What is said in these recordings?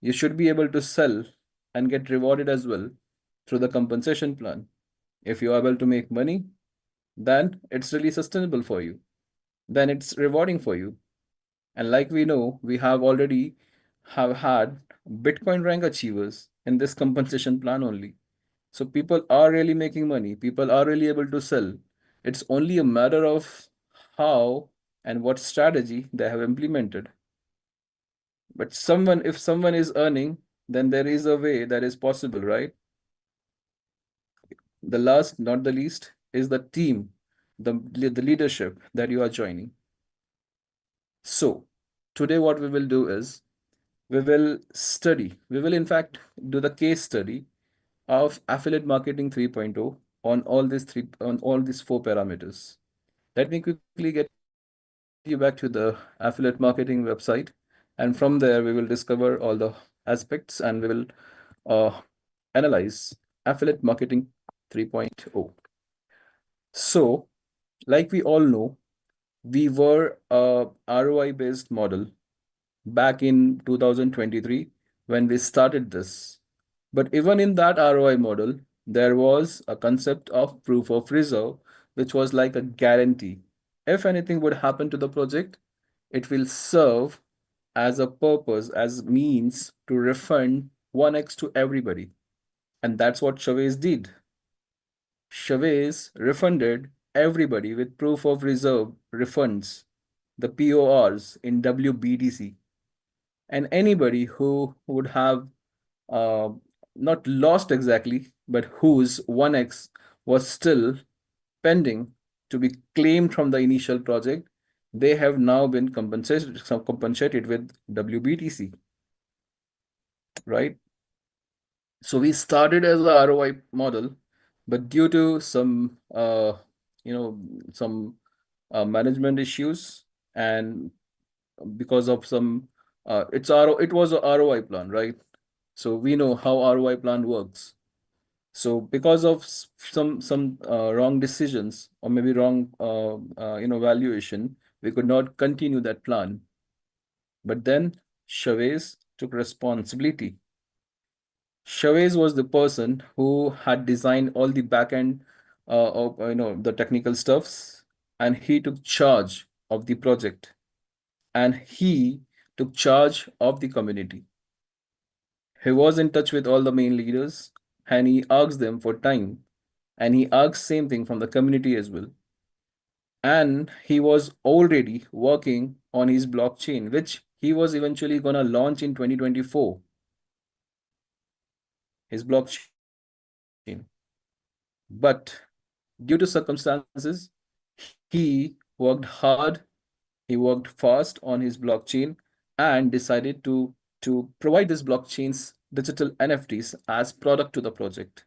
You should be able to sell and get rewarded as well through the compensation plan. If you are able to make money, then it's really sustainable for you. Then it's rewarding for you. And like we know, we have already have had Bitcoin rank achievers in this compensation plan only. So people are really making money. People are really able to sell. It's only a matter of how and what strategy they have implemented. But if someone is earning, then there is a way that is possible, right? The last, not the least, is the team, the leadership that you are joining. So today what we will do is we will in fact do the case study of affiliate marketing 3.0 on all these four parameters. Let me quickly get you back to the affiliate marketing website, and from there we will discover all the aspects and we will uh, analyze affiliate marketing 3.0. So, like we all know, we were a ROI based model back in 2023 when we started this. But even in that ROI model, there was a concept of proof of reserve, which was like a guarantee. If anything would happen to the project, it will serve as a purpose, as means to refund 1x to everybody. And that's what Chavez did. Chavez refunded everybody with proof of reserve refunds, the PORs in WBTC. And anybody who would have uh, not lost exactly, but whose 1x was still pending to be claimed from the initial project, they have now been compensated with WBTC, right? So we started as a ROI model, but due to some you know some management issues and because of some it was a ROI plan, right? So we know how ROI plan works. So because of some wrong decisions or maybe wrong valuation, we could not continue that plan. But then Chavez took responsibility. Chavez was the person who had designed all the backend of the technical stuffs, and he took charge of the project, and he took charge of the community. He was in touch with all the main leaders, and he asked them for time, and he asked same thing from the community as well. And he was already working on his blockchain, which he was eventually gonna launch in 2024. His blockchain. But due to circumstances, he worked hard, he worked fast on his blockchain and decided to provide this blockchain's digital NFTs as product to the project.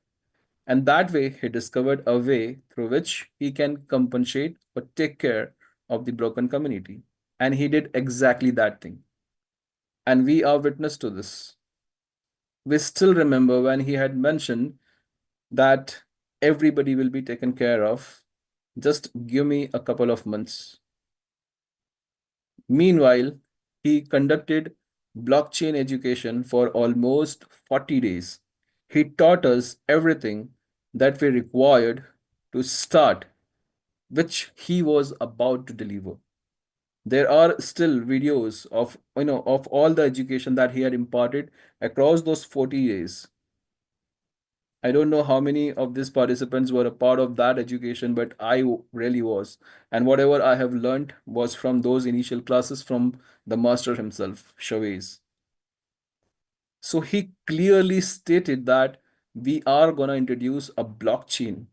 And that way, he discovered a way through which he can compensate or take care of the broken community. And he did exactly that thing. And we are witness to this. We still remember when he had mentioned that everybody will be taken care of. Just give me a couple of months. Meanwhile, he conducted blockchain education for almost 40 days. He taught us everything that we required to start, which he was about to deliver. There are still videos of all the education that he had imparted across those 40 days. I don't know how many of these participants were a part of that education, but really was. And whatever I have learned was from those initial classes from the master himself, Chavez. So he clearly stated that we are going to introduce a blockchain.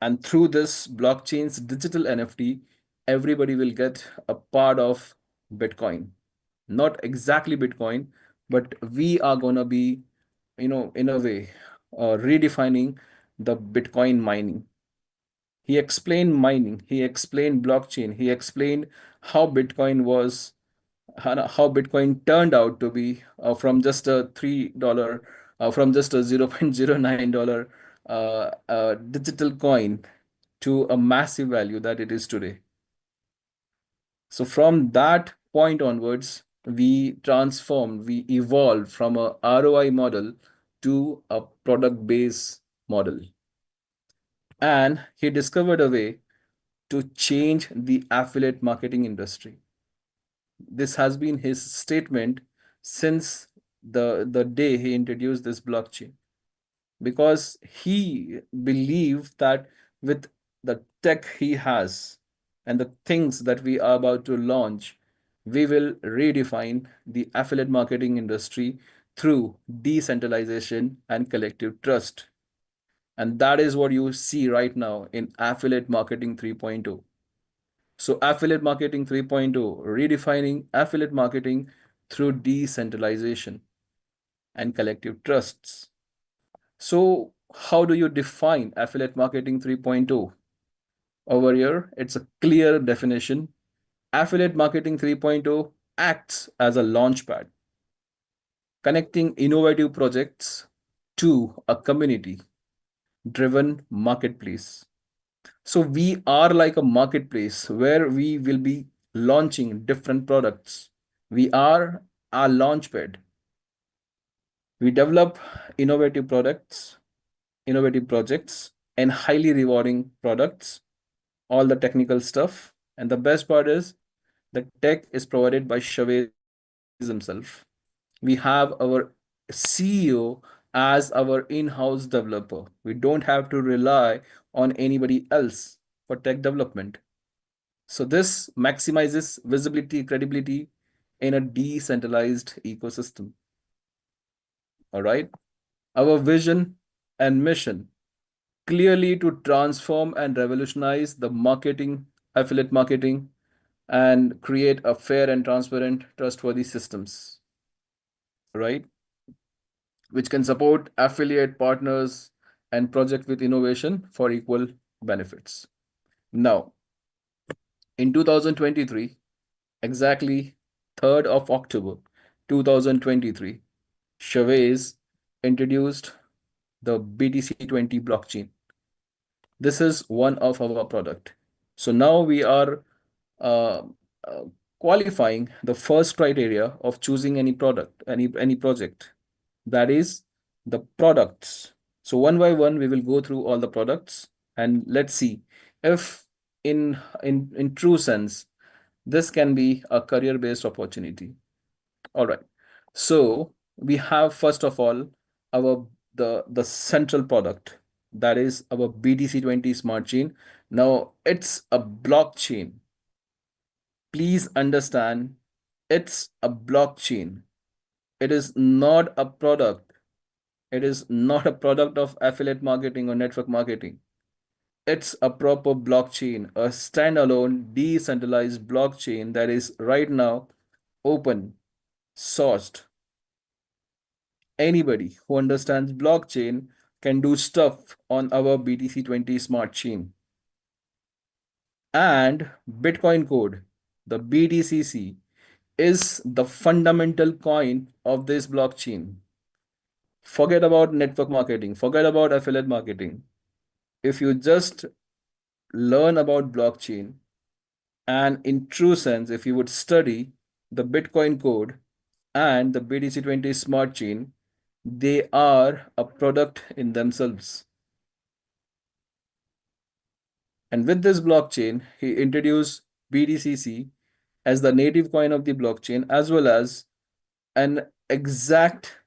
And through this blockchain's digital NFT, everybody will get a part of Bitcoin. Not exactly Bitcoin, but we are going to be, in a way, redefining the Bitcoin mining. He explained mining, he explained blockchain, he explained how Bitcoin was, how Bitcoin turned out to be from just a $3, from just a $0.09 digital coin to a massive value that it is today. So from that point onwards, we transformed, we evolved from a ROI model to a product-based model. And he discovered a way to change the affiliate marketing industry. This has been his statement since the day he introduced this blockchain, because he believed that with the tech he has and the things that we are about to launch, we will redefine the affiliate marketing industry through decentralization and collective trust. And that is what you see right now in affiliate marketing 3.0. So, affiliate marketing 3.0, redefining affiliate marketing through decentralization and collective trusts. So, how do you define affiliate marketing 3.0? Over here, it's a clear definition. Affiliate marketing 3.0 acts as a launchpad, connecting innovative projects to a community driven marketplace. So, we are like a marketplace where we will be launching different products. We are a launchpad. We develop innovative products, innovative projects, and highly rewarding products, all the technical stuff. And the best part is the tech is provided by Chavez himself. We have our CEO as our in-house developer. We don't have to rely on anybody else for tech development. So this maximizes visibility, credibility in a decentralized ecosystem. All right. Our vision and mission clearly to transform and revolutionize the marketing, affiliate marketing, and create a fair and transparent, trustworthy systems, right? Which can support affiliate partners and project with innovation for equal benefits. Now, in 2023, exactly 3rd of October 2023, Chavez introduced the BTC20 blockchain. This is one of our product. So now we are uh, uh, qualifying the first criteria of choosing any product, any project. That is the products. So one by one, we will go through all the products and let's see if in true sense this can be a career-based opportunity. All right. So we have first of all our the central product, that is our BTC20 Smart Chain. Now it's a blockchain. Please understand, it's a blockchain. It is not a product. It is not a product of affiliate marketing or network marketing. It's a proper blockchain, a standalone decentralized blockchain that is right now open sourced. Anybody who understands blockchain can do stuff on our BTC20 Smart Chain. And Bitcoin Code, the BTCC, is the fundamental coin of this blockchain. Forget about network marketing, forget about affiliate marketing. If you just learn about blockchain, and in true sense, if you would study the Bitcoin Code and the BTC20 Smart Chain, they are a product in themselves. And with this blockchain, he introduced BTCC as the native coin of the blockchain, as well as an exact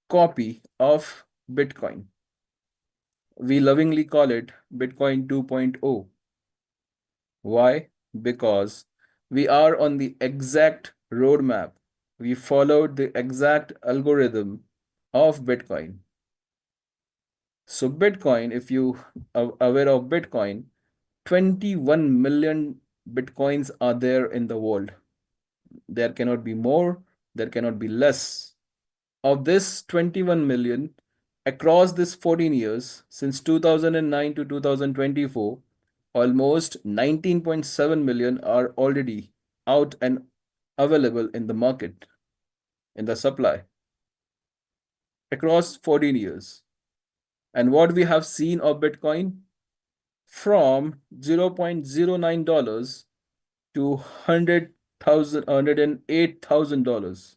copy of Bitcoin. We lovingly call it Bitcoin 2.0. Why? Because we are on the exact roadmap. We followed the exact algorithm of Bitcoin. So Bitcoin, if you are aware of Bitcoin, 21 million Bitcoins are there in the world. There cannot be more, there cannot be less. Of this 21 million, across this 14 years, since 2009 to 2024, almost 19.7 million are already out and available in the market, in the supply, across 14 years. And what we have seen of Bitcoin, from $0.09 to $100 $108,000.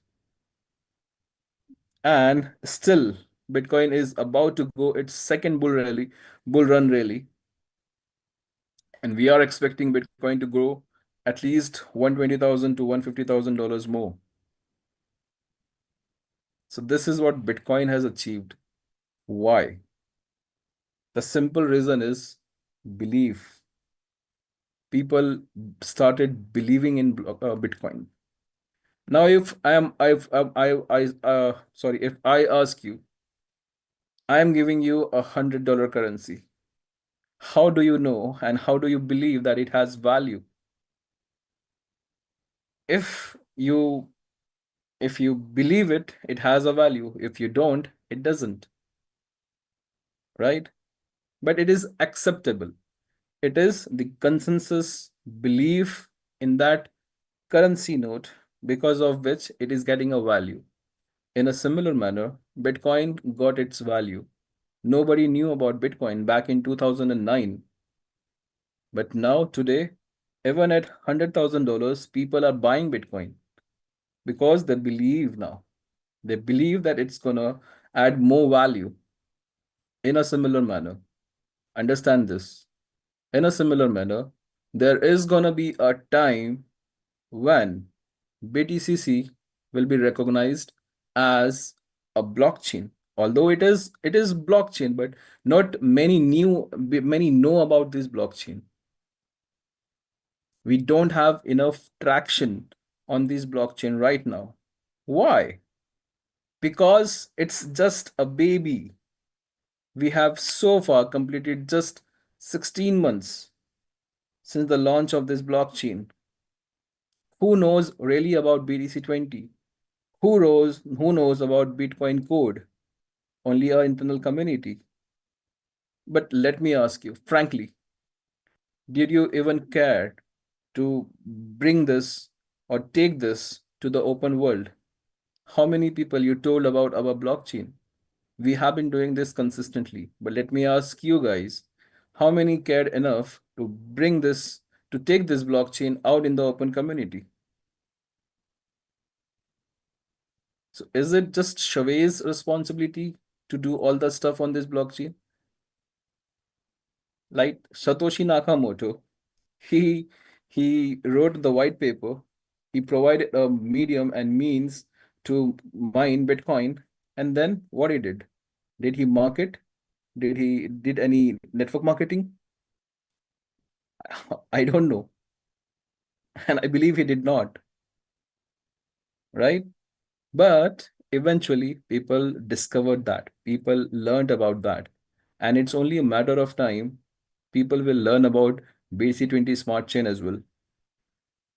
And still, Bitcoin is about to go its second bull run rally, and we are expecting Bitcoin to grow at least 120,000 to $150,000 more. So this is what Bitcoin has achieved. Why? The simple reason is belief. People started believing in Bitcoin. Now, if I am, sorry, if I ask you, I am giving you $100 currency. How do you know and how do you believe that it has value? If you if you believe it, it has a value. If you don't, it doesn't, right? But it is acceptable. It is the consensus belief in that currency note because of which it is getting a value. In a similar manner, Bitcoin got its value. Nobody knew about Bitcoin back in 2009, but now today, even at $100,000, people are buying Bitcoin because they believe now. They believe that it's gonna add more value in a similar manner. Understand this. In a similar manner, there is gonna be a time when BTCC will be recognized as a blockchain. Although it is blockchain, but not many know about this blockchain. We don't have enough traction on this blockchain right now. Why? Because it's just a baby. We have so far completed just 16 months since the launch of this blockchain. Who knows really about BTC20? Who knows about Bitcoin code? Only our internal community. But let me ask you, frankly, did you even care to bring this or take this to the open world? How many people you told about our blockchain? We have been doing this consistently, but let me ask you guys, how many cared enough to take this blockchain out in the open community? So is it just Chavez' responsibility to do all the stuff on this blockchain? Like Satoshi Nakamoto, he he wrote the white paper, he provided a medium and means to mine Bitcoin, and then what he did? Did he market? Did any network marketing? I don't know. And I believe he did not, right? But eventually people discovered that. People learned about that. And it's only a matter of time. People will learn about BC20 Smart Chain as well.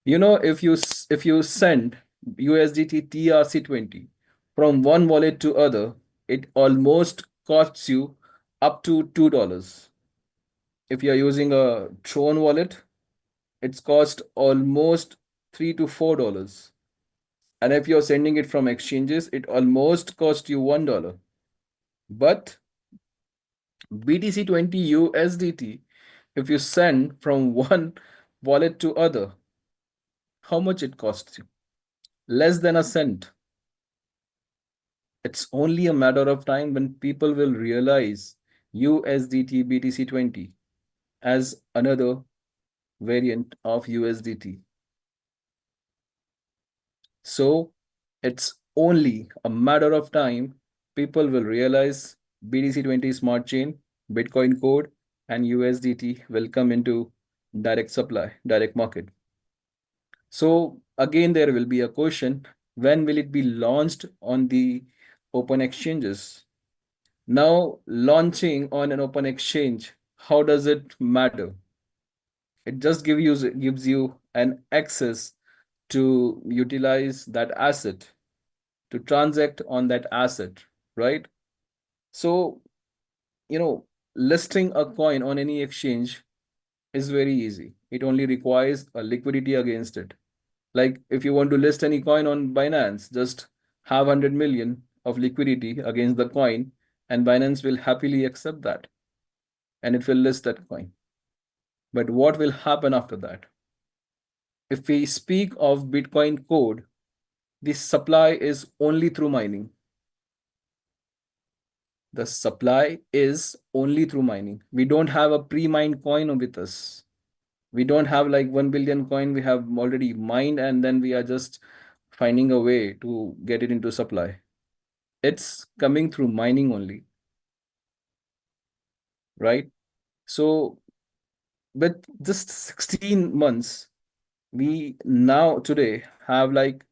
You know, if you send USDT TRC20 from one wallet to other, it almost costs you up to $2. If you're using a Tron wallet, it's cost almost $3 to $4. And if you're sending it from exchanges, it almost cost you $1. But BTC20 USDT, if you send from one wallet to other, how much it costs you? Less than a cent. It's only a matter of time when people will realize USDT BTC20 as another variant of USDT. So it's only a matter of time people will realize BTC20 Smart Chain, Bitcoin Code, and USDT will come into direct supply, direct market. So again, there will be a question, when will it be launched on the open exchanges? Now, launching on an open exchange, how does it matter? It just gives you an access to utilize that asset, to transact on that asset, right? So, you know, listing a coin on any exchange is very easy. It only requires a liquidity against it. Like if you want to list any coin on Binance, just have 100 million of liquidity against the coin, and Binance will happily accept that and it will list that coin. But what will happen after that? If we speak of Bitcoin code, the supply is only through mining. The supply is only through mining. We don't have a pre-mined coin with us. We don't have like 1 billion coin we have already mined and then we are just finding a way to get it into supply. It's coming through mining only, right? So with just 16 months, we now today have like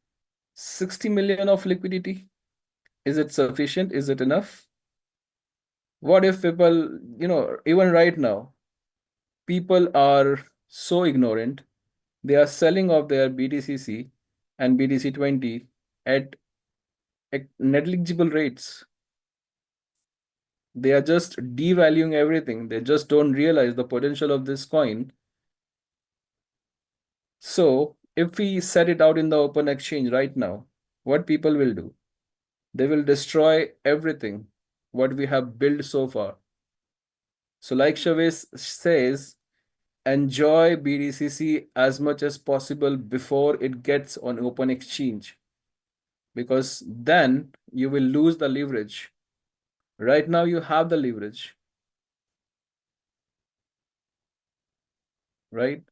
60 million of liquidity. Is it sufficient? Is it enough? What if people, even right now, people are so ignorant, they are selling off their BTCC and BTC20 at negligible rates. They are just devaluing everything. They just don't realize the potential of this coin. So if we set it out in the open exchange right now, what people will do? They will destroy everything what we have built so far. So like Chavez says, enjoy BDCC as much as possible before it gets on open exchange, because then you will lose the leverage. Right now you have the leverage, right?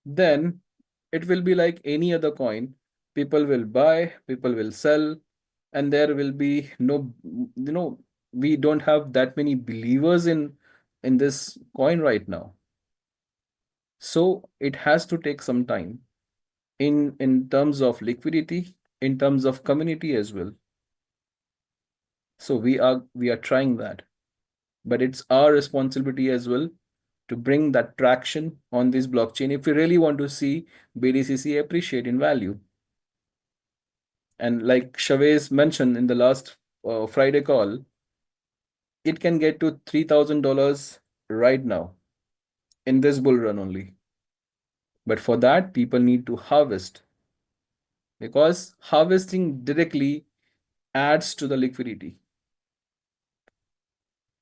Then it will be like any other coin. People will buy, people will sell, and there will be no, we don't have that many believers in this coin right now. So it has to take some time in terms of liquidity, in terms of community as well. So we are trying that, but it's our responsibility as well to bring that traction on this blockchain if we really want to see BDCC appreciate in value. And like Chavez mentioned in the last Friday call, it can get to $3,000 right now in this bull run only. But for that, people need to harvest, because harvesting directly adds to the liquidity.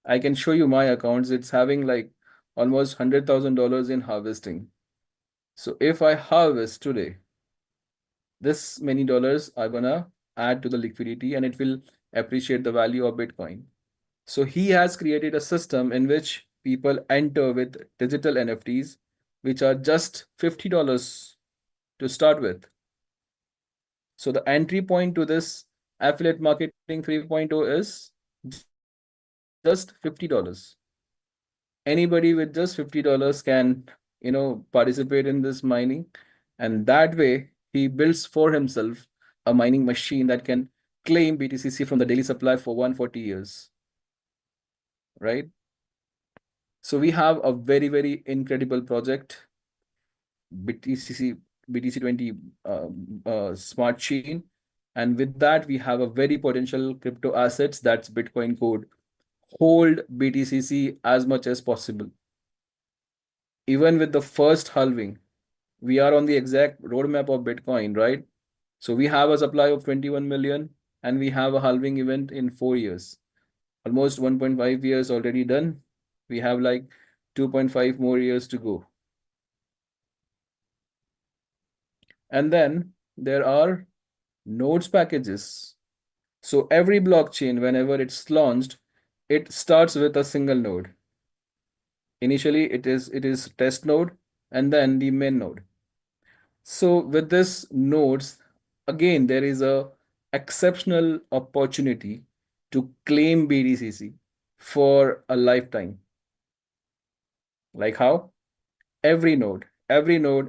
I can show you my accounts. It's having like almost $100,000 in harvesting. So if I harvest today, this many dollars are gonna add to the liquidity and it will appreciate the value of Bitcoin. So he has created a system in which people enter with digital NFTs, which are just $50 to start with. So the entry point to this affiliate marketing 3.0 is just $50. Anybody with just $50 can, participate in this mining. And that way he builds for himself a mining machine that can claim BTCC from the daily supply for 140 years, right? So we have a very, very incredible project, BTCC, BTC20 smart chain. And with that, we have a very potential crypto assets, that's Bitcoin code. Hold BTCC as much as possible. Even with the first halving, we are on the exact roadmap of Bitcoin, right? So we have a supply of 21 million and we have a halving event in 4 years. Almost 1.5 years already done. We have like 2.5 more years to go. And then there are nodes packages. So every blockchain, whenever it's launched, it starts with a single node. Initially, it is test node and then the main node. So with this nodes, again, there is a exceptional opportunity to claim BDCC for a lifetime. Like how? Every node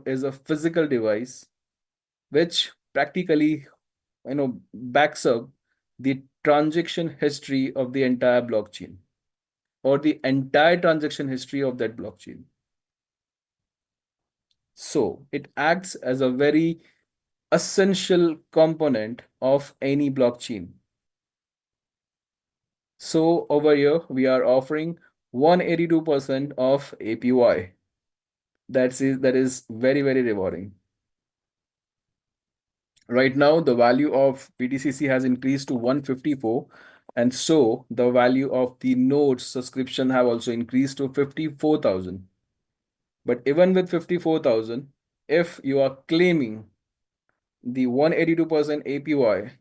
is a physical device which practically, backs up the transaction history of the entire blockchain or the entire transaction history of that blockchain. So it acts as a very essential component of any blockchain. So over here, we are offering 182% of APY. That is very, very rewarding. Right now, the value of BTCC has increased to 154, and so the value of the nodes subscription have also increased to 54,000. But even with 54,000, if you are claiming the 182% APY,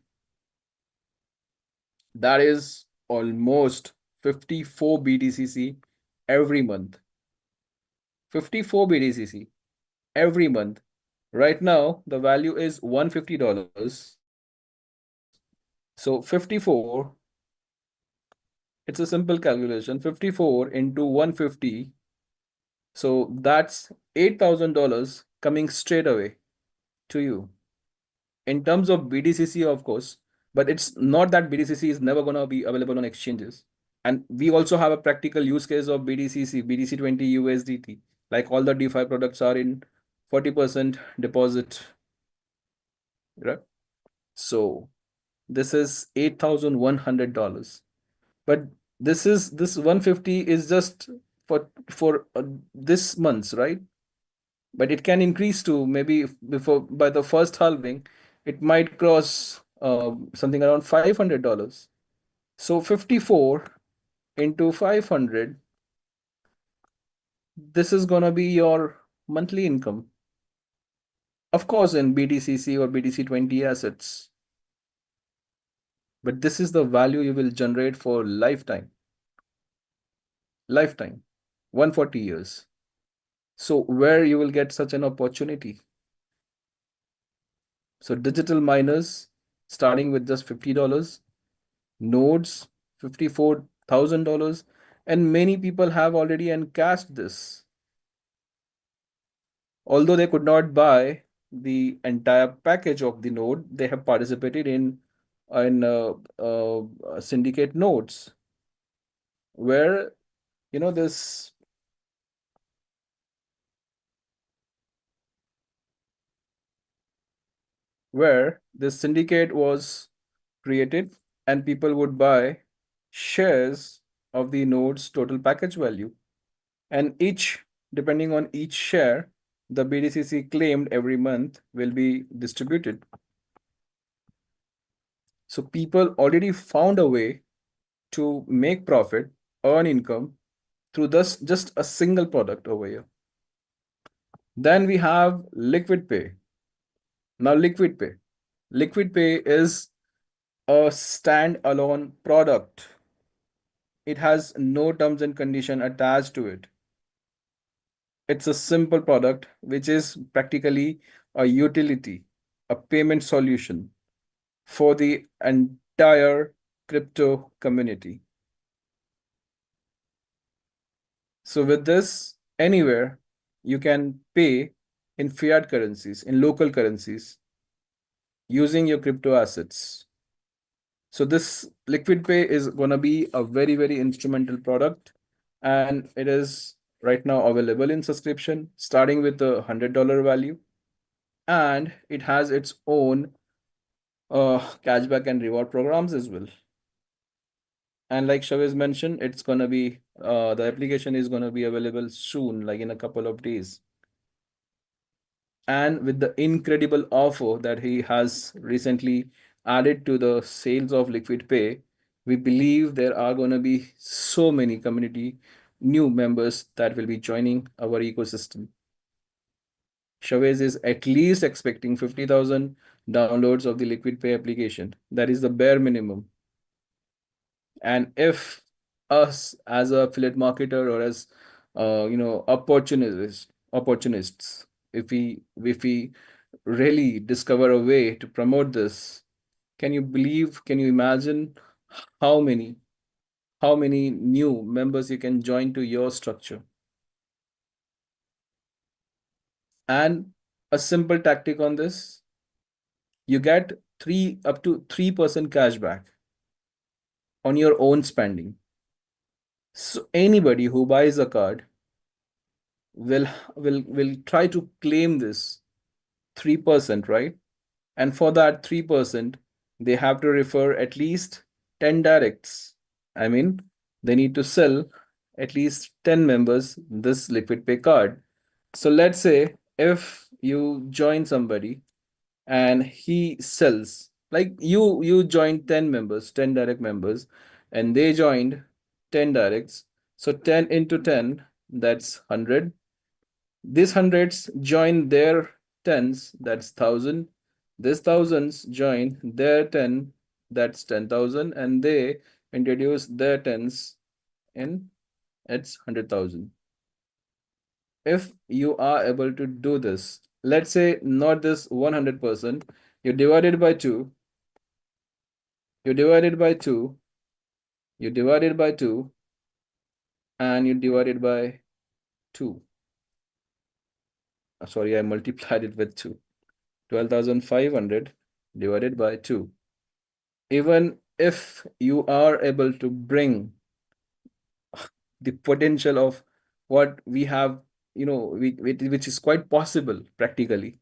that is almost 54 BTCC every month. 54 BTCC every month. Right now, the value is $150. So 54, it's a simple calculation. 54 into 150. So that's $8,000 coming straight away to you. In terms of BTCC, of course, but it's not that BTCC is never going to be available on exchanges. And we also have a practical use case of BDCC, BDC20 USDT. Like all the DeFi products are in 40% deposit, right? So this is $8,100. But this 150 is just for this month's, right? But it can increase to maybe before by the first halving, it might cross something around $500. So 54 into 500, this is gonna be your monthly income. Of course, in BTCC or BTC20 assets, but this is the value you will generate for lifetime, lifetime, 140 years. So where you will get such an opportunity? So digital miners starting with just $50, nodes $54,000, and many people have already encashed this. Although they could not buy the entire package of the node, they have participated in syndicate nodes where you know this where this syndicate was created and people would buy shares of the node's total package value, and each depending on each share the BDCC claimed every month will be distributed. So people already found a way to make profit, earn income through this just a single product over here. Then we have Liquid Pay. Now, Liquid Pay is a standalone product. It has no terms and condition attached to it. It's a simple product which is practically a utility, a payment solution for the entire crypto community. So with this, anywhere you can pay in fiat currencies, in local currencies, using your crypto assets. So this Liquid Pay is gonna be a very, very instrumental product, and it is right now available in subscription, starting with a $100 value, and it has its own cashback and reward programs as well. And like Shavez mentioned, it's gonna be the application is gonna be available soon, like in a couple of days. And with the incredible offer that he has recently added to the sales of Liquid Pay, we believe there are going to be so many community new members that will be joining our ecosystem. Shavez is at least expecting 50,000 downloads of the Liquid Pay application. That is the bare minimum. And if us as a affiliate marketer or as opportunists, if we really discover a way to promote this, can you imagine how many how many new members you can join to your structure? And a simple tactic on this, you get 3 up to 3% cashback on your own spending. So anybody who buys a card will try to claim this 3%, right? And for that 3%, they have to refer at least 10 directs. I mean, they need to sell at least 10 members this Liquid Pay card. So let's say if you join somebody and he sells, like you joined 10 members, 10 direct members, and they joined 10 directs. So 10 into 10, that's 100. These hundreds join their tens, that's 1,000. This thousands join their 10, that's 10,000, and they introduce their tens in it's 100,000. If you are able to do this, let's say not this 100%, you divide it by 2, you divide it by 2, you divide it by 2, and you divide it by 2. Sorry, I multiplied it with 2. 12,500 divided by 2. Even if you are able to bring the potential of what we have, which is quite possible practically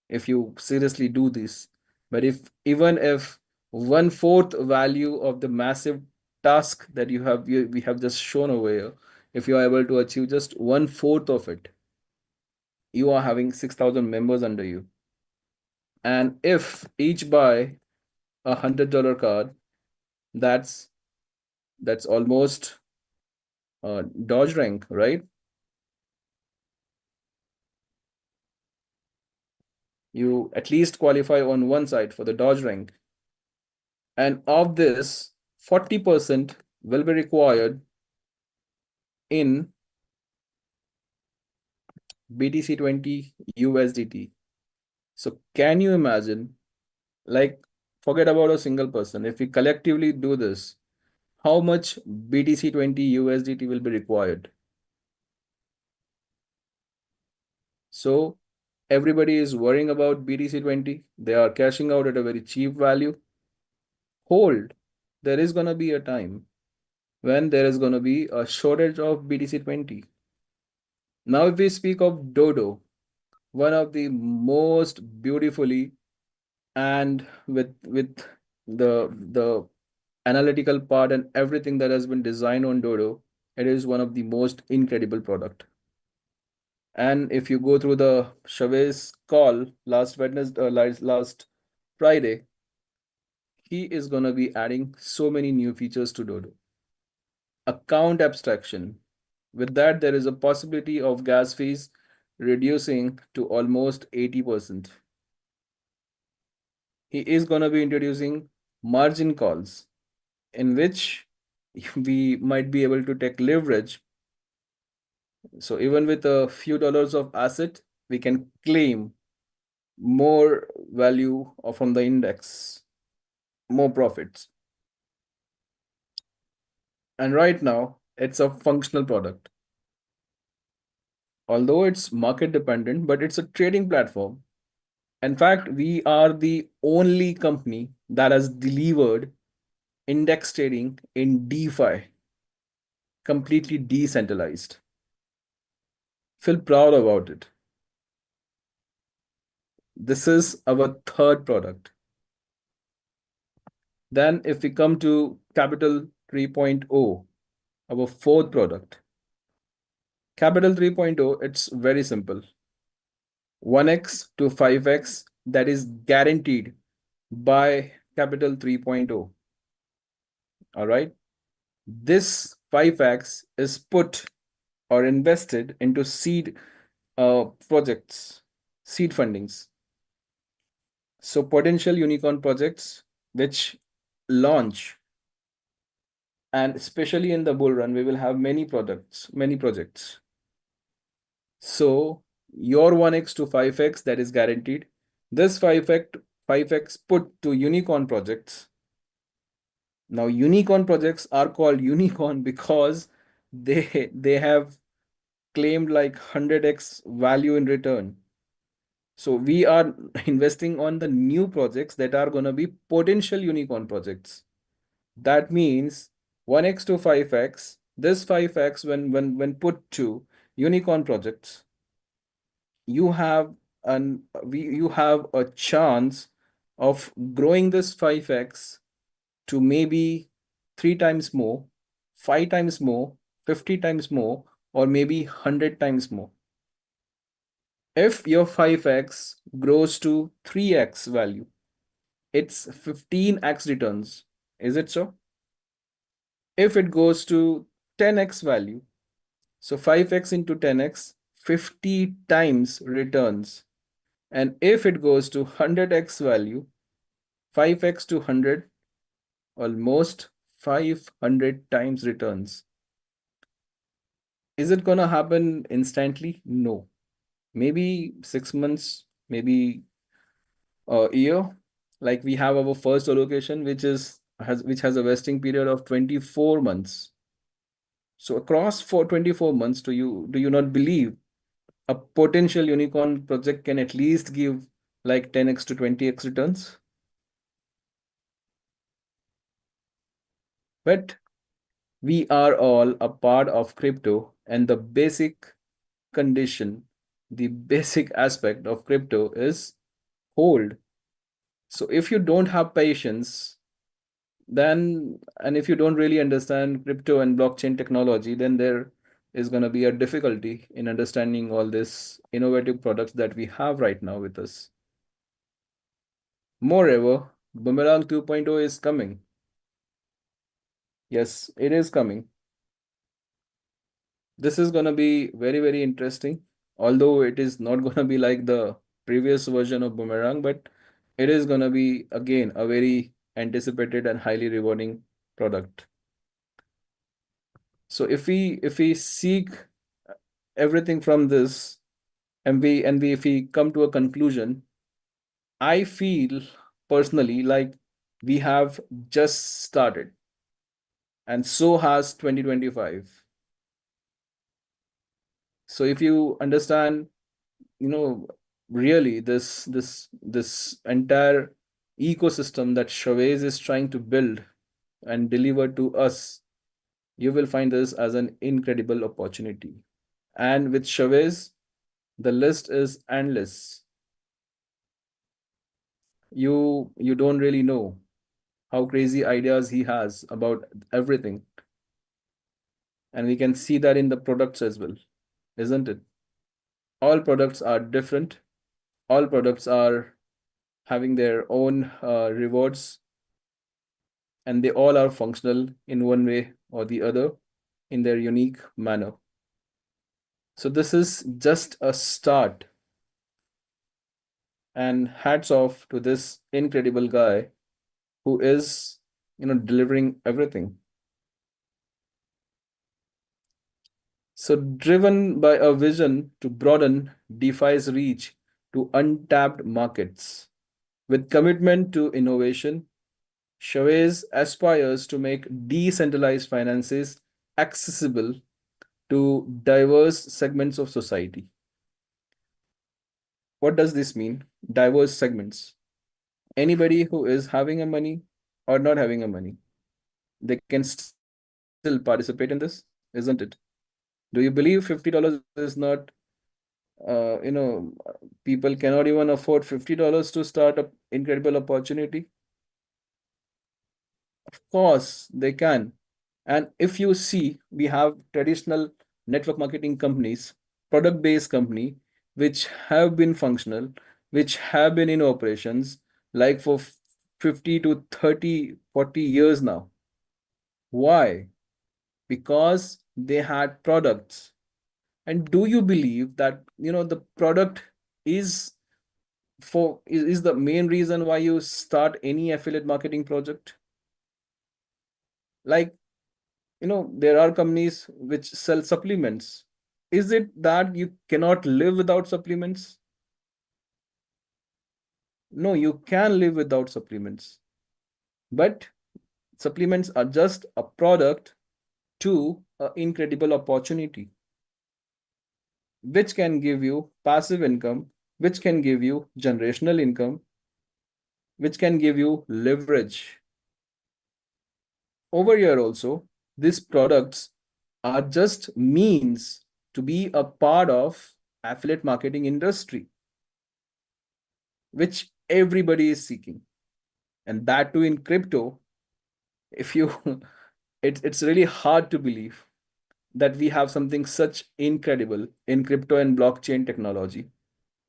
if you seriously do this. But if even if one fourth value of the massive task that we have just shown over here, if you are able to achieve just one fourth of it, you are having 6,000 members under you. And if each buy $100 card, that's almost Dodge rank, right? You at least qualify on one side for the Dodge rank. And of this, 40% will be required in BTC20 USDT. So can you imagine, like, forget about a single person. If we collectively do this, how much BTC20 USDT will be required? So everybody is worrying about BTC20. They are cashing out at a very cheap value. Hold. There is going to be a time when there is going to be a shortage of BTC20. Now, if we speak of Dodo, one of the most beautifully and with the analytical part and everything that has been designed on Dodo, it is one of the most incredible product. And if you go through the Chavez call last Wednesday, last Friday, he is going to be adding so many new features to Dodo. Account abstraction. With that, there is a possibility of gas fees reducing to almost 80%. He is going to be introducing margin calls, in which we might be able to take leverage. So even with a few dollars of asset, we can claim more value from the index, more profits. And right now, it's a functional product. Although it's market dependent, but it's a trading platform. In fact, we are the only company that has delivered index trading in DeFi, completely decentralized. Feel proud about it. This is our third product. Then, if we come to Capital 3.0, our fourth product. Capital 3.0, it's very simple. 1x to 5x, that is guaranteed by Capital 3.0. All right. This 5x is put or invested into seed projects, seed fundings. So potential unicorn projects which launch, and especially in the bull run, we will have many projects. So your 1x to 5x, that is guaranteed. This 5x put to unicorn projects. Now unicorn projects are called unicorn because they have claimed like 100x value in return. So we are investing on the new projects that are going to be potential unicorn projects. That means 1x to 5x, this 5x when put to unicorn projects, you have you have a chance of growing this 5x to maybe 3 times more, 5 times more, 50 times more, or maybe 100 times more. If your 5x grows to 3x value, it's 15x returns. Is it so? If it goes to 10x value, so 5x into 10x, 50 times returns. And if it goes to 100x value, 5x to 100, almost 500 times returns. Is it gonna happen instantly? No. Maybe 6 months, maybe a year. Like we have our first allocation, which has a vesting period of 24 months. So across for 24 months, do you not believe a potential unicorn project can at least give like 10x to 20x returns? But we are all a part of crypto, and the basic condition, the basic aspect of crypto is hold. So if you don't have patience, then, and if you don't really understand crypto and blockchain technology, then there is going to be a difficulty in understanding all this innovative products that we have right now with us. Moreover, Boomerang 2.0 is coming. Yes, it is coming. This is going to be very, very interesting, although it is not going to be like the previous version of Boomerang, but it is going to be again a very anticipated and highly rewarding product. So if we seek everything from this, and we if we come to a conclusion, I feel personally like we have just started, and so has 2025. So if you understand, you know, really this entire ecosystem that Chavez is trying to build and deliver to us, you will find this as an incredible opportunity. And with Chavez, the list is endless. You don't really know how crazy ideas he has about everything. And we can see that in the products as well, isn't it? All products are different. All products are having their own rewards, and they all are functional in one way or the other in their unique manner. So this is just a start, and hats off to this incredible guy who is, delivering everything. So driven by a vision to broaden DeFi's reach to untapped markets, with commitment to innovation, Chavez aspires to make decentralized finances accessible to diverse segments of society. What does this mean? Diverse segments. Anybody who is having a money or not having a money, they can still participate in this, isn't it? Do you believe $50 is not, uh, you know, people cannot even afford $50 to start an incredible opportunity? Of course, they can. And if you see, we have traditional network marketing companies, product-based company, which have been functional, which have been in operations like for 50 to 30, 40 years now. Why? Because they had products. And do you believe that, the product is is the main reason why you start any affiliate marketing project? Like, there are companies which sell supplements. Is it that you cannot live without supplements? No, you can live without supplements. But supplements are just a product to an incredible opportunity, which can give you passive income, which can give you generational income, which can give you leverage. Over here also, these products are just means to be a part of affiliate marketing industry, which everybody is seeking. And that too in crypto. If you it's really hard to believe that we have something such incredible in crypto and blockchain technology,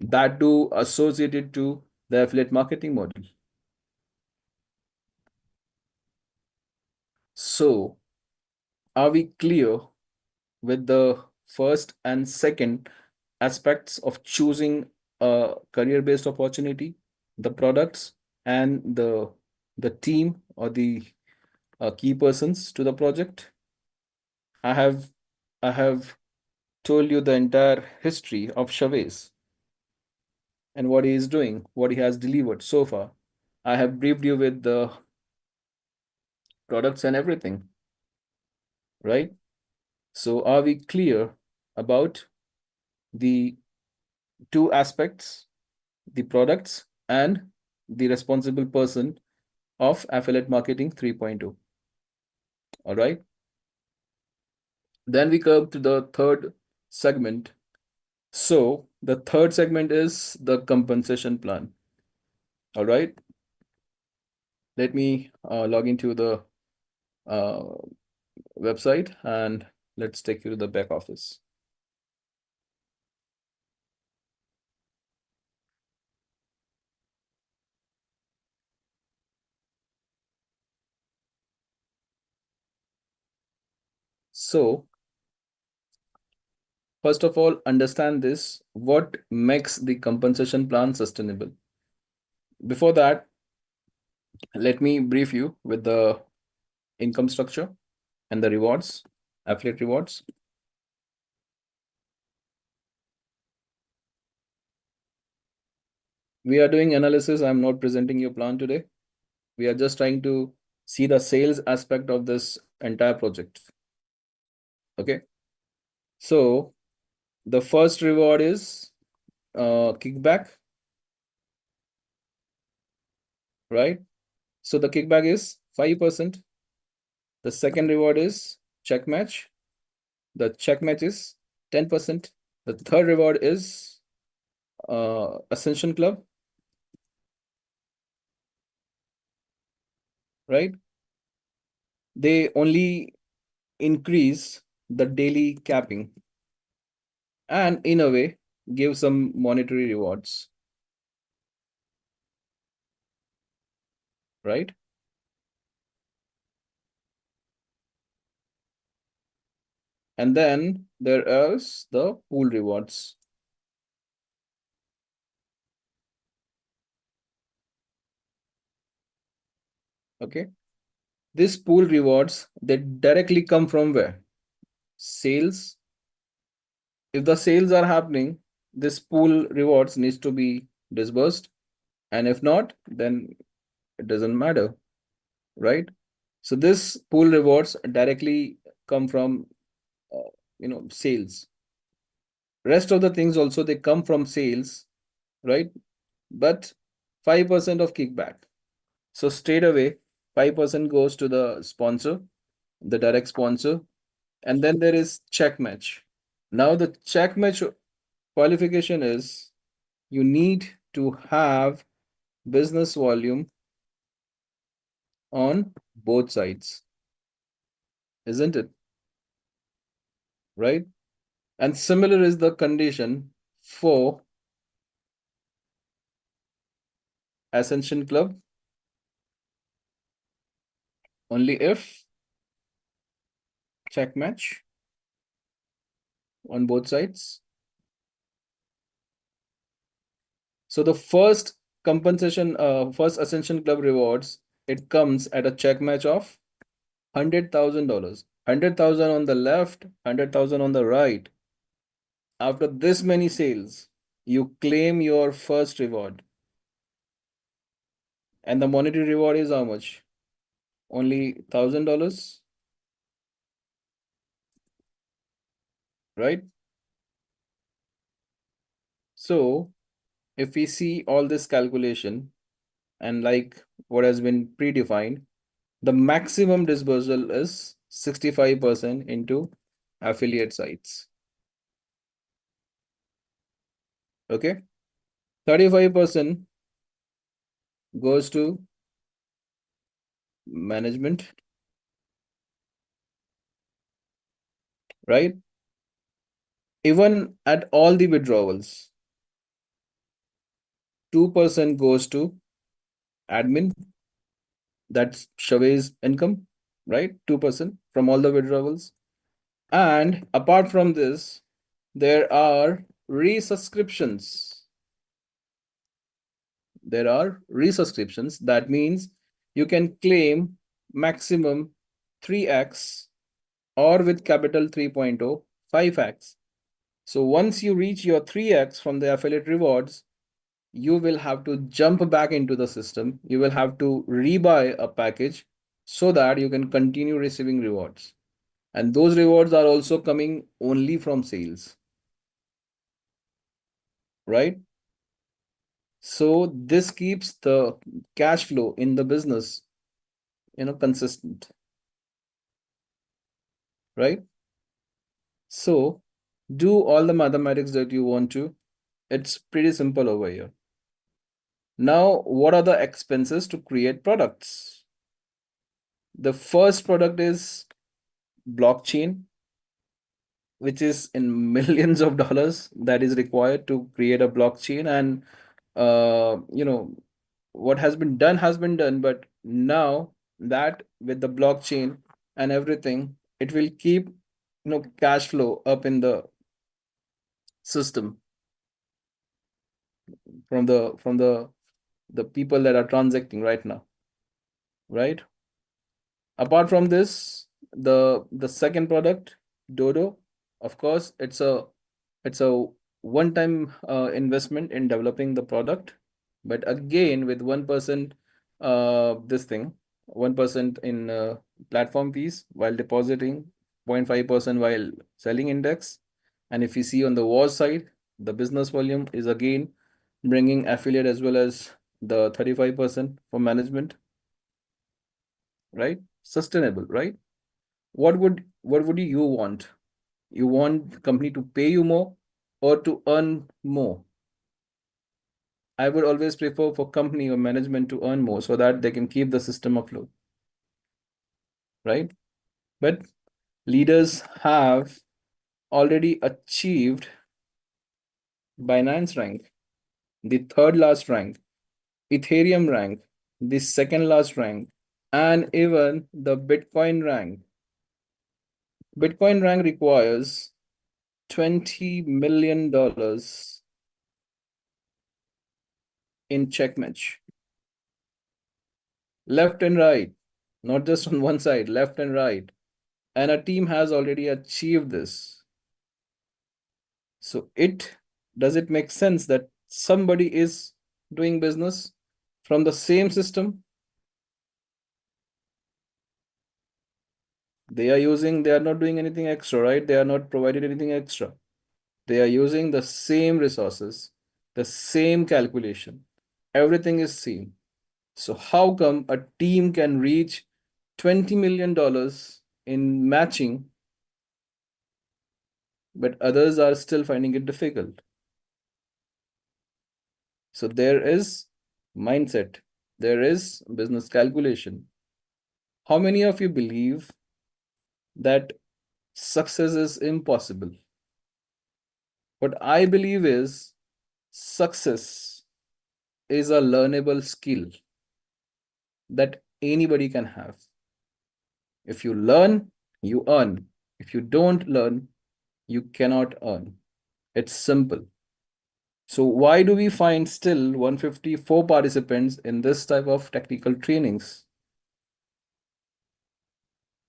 that too associated to the affiliate marketing model. So are we clear with the first and second aspects of choosing a career-based opportunity, the products, and the team or the key persons to the project. I have I have told you the entire history of Chavez and what he is doing, what he has delivered so far. I have briefed you with the products and everything, right? So, are we clear about the two aspects, the products and the responsible person of affiliate marketing 3.0? All right. Then we come to the third segment. So, the third segment is the compensation plan. All right. Let me log into the uh, website and let's take you to the back office. So, first of all, understand this what makes the compensation plan sustainable. Before that, let me brief you with the income structure and the rewards, affiliate rewards. We are doing analysis. I'm not presenting your plan today. We are just trying to see the sales aspect of this entire project. Okay. So the first reward is kickback, right? So the kickback is 5%. The second reward is check match. The check match is 10%. The third reward is Ascension Club, right? They only increase the daily capping and in a way give some monetary rewards, right? And then there is the pool rewards. Okay. This pool rewards, they directly come from where? Sales. If the sales are happening, this pool rewards needs to be disbursed. And if not, then it doesn't matter, right? So this pool rewards directly come from sales. Rest of the things also they come from sales, right? But 5% of kickback. So straight away, 5% goes to the sponsor, the direct sponsor, and then there is check match. Now the check match qualification is you need to have business volume on both sides, isn't it? Right? And similar is the condition for Ascension Club only if check match on both sides. So the first compensation, first Ascension Club rewards, it comes at a check match of $100,000. 100,000 on the left, 100,000 on the right. After this many sales, you claim your first reward. And the monetary reward is how much? Only $1,000, right? So if we see all this calculation and like what has been predefined, the maximum disbursal is 65% into affiliate sites. Okay. 35% goes to management, right? Even at all the withdrawals, 2% goes to admin. That's Chavez income, right? 2% from all the withdrawals. And apart from this, there are resubscriptions. There are resubscriptions. That means you can claim maximum 3x, or with capital 3.0, 5x. So once you reach your 3x from the affiliate rewards, you will have to jump back into the system. You will have to rebuy a package so that you can continue receiving rewards. And those rewards are also coming only from sales, right? So this keeps the cash flow in the business, consistent, right? So do all the mathematics that you want to. It's pretty simple over here. Now, what are the expenses to create products? The first product is blockchain, which is in millions of dollars that is required to create a blockchain. And what has been done, but now that with the blockchain and everything, it will keep cash flow up in the system from the people that are transacting right now, right? Apart from this, the second product, Dodo, of course, it's a one-time investment in developing the product, but again with 1% this thing 1% in platform fees while depositing, 0.5% while selling index. And if you see on the was side, the business volume is again bringing affiliate as well as the 35% for management, right? Sustainable, right? What would you want? You want company to pay you more or to earn more? I would always prefer for company or management to earn more so that they can keep the system afloat, right? But leaders have already achieved Binance rank, the third last rank, Ethereum rank, the second last rank, and even the Bitcoin rank. Bitcoin rank requires $20 million in check match, left and right, not just on one side, left and right. And a team has already achieved this. So does it make sense that somebody is doing business from the same system? They are not doing anything extra, right? They are not providing anything extra. They are using the same resources, the same calculation. Everything is same. So how come a team can reach $20 million in matching, but others are still finding it difficult? So there is mindset, there is business calculation. How many of you believe that success is impossible? What I believe is success is a learnable skill that anybody can have. If you learn, you earn. If you don't learn, you cannot earn. It's simple. So why do we find still 154 participants in this type of technical trainings?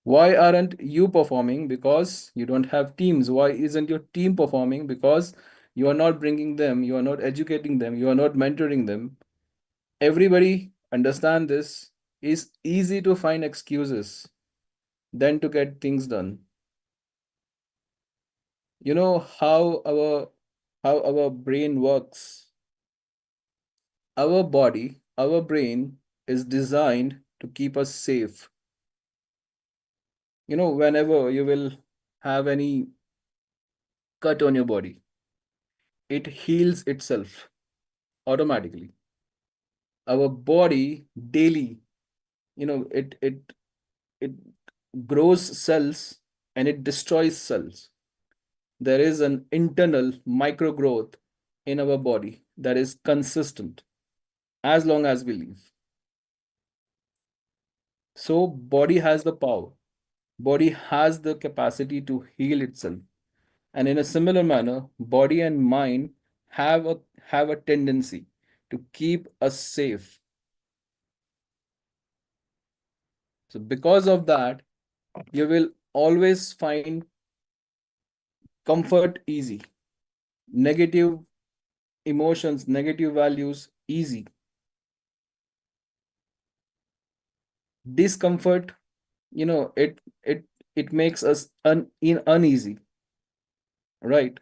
Why aren't you performing? Because you don't have teams. Why isn't your team performing? Because you are not bringing them, you are not educating them, you are not mentoring them. Everybody understand this. It's easy to find excuses than to get things done. You know how our brain works. Our body, our brain is designed to keep us safe. Whenever you will have any cut on your body, it heals itself automatically. Our body daily, it grows cells and it destroys cells. There is an internal micro growth in our body that is consistent as long as we live. So body has the power. Body has the capacity to heal itself. And in a similar manner, body and mind have a tendency to keep us safe. So, because of that, you will always find comfort easy, negative emotions, negative values easy, discomfort, it makes us uneasy, right?